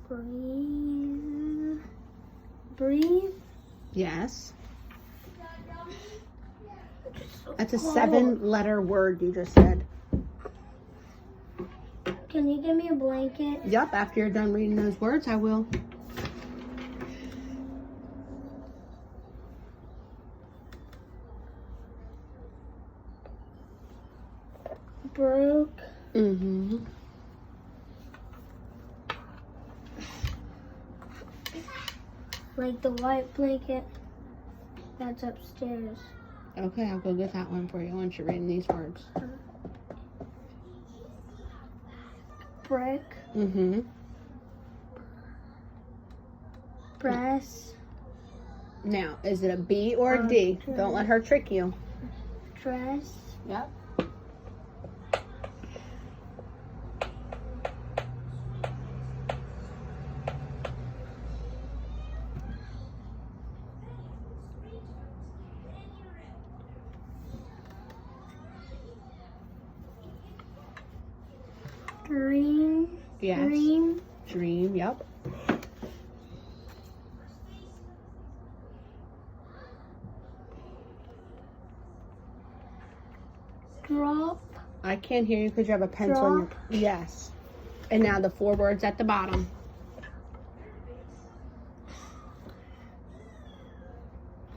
Breathe. Breathe. Yes. That's a 7-letter word you just said. Can you give me a blanket? Yep, after you're done reading those words, I will. Broke. Mm-hmm. Like the white blanket that's upstairs. Okay, I'll go get that one for you once you're reading these words. Brick. Mm-hmm. Press. Now, is it a B or a D? Don't let her trick you. Dress. Yep. Dream. Yes. Dream. Dream, yep. Drop. I can't hear you because you have a pencil in your... Yes. And now the 4 words at the bottom.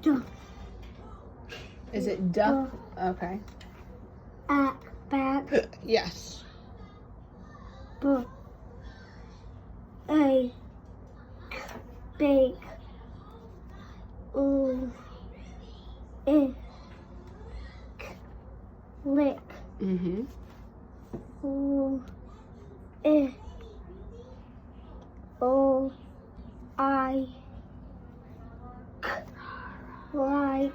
Duh. Is it duh? Okay. Back. Yes. Bake. Lick. Mm-hmm. Like.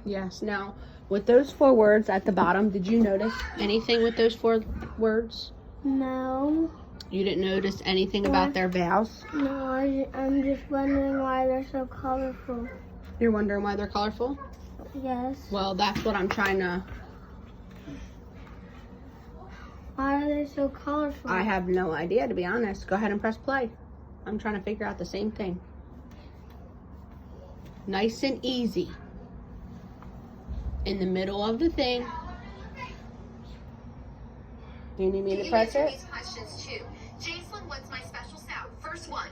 Yes. Now, with those 4 words at the bottom, did you notice anything with those 4 words? No. You didn't notice anything about their vowels? No, I'm just wondering why they're so colorful. You're wondering why they're colorful? Yes. Well, that's what I'm trying to... Why are they so colorful? I have no idea, to be honest. Go ahead and press play. I'm trying to figure out the same thing. Nice and easy. In the middle of the thing. Do you need me to press it? These questions too. Jacelyn, what's my special sound? First one.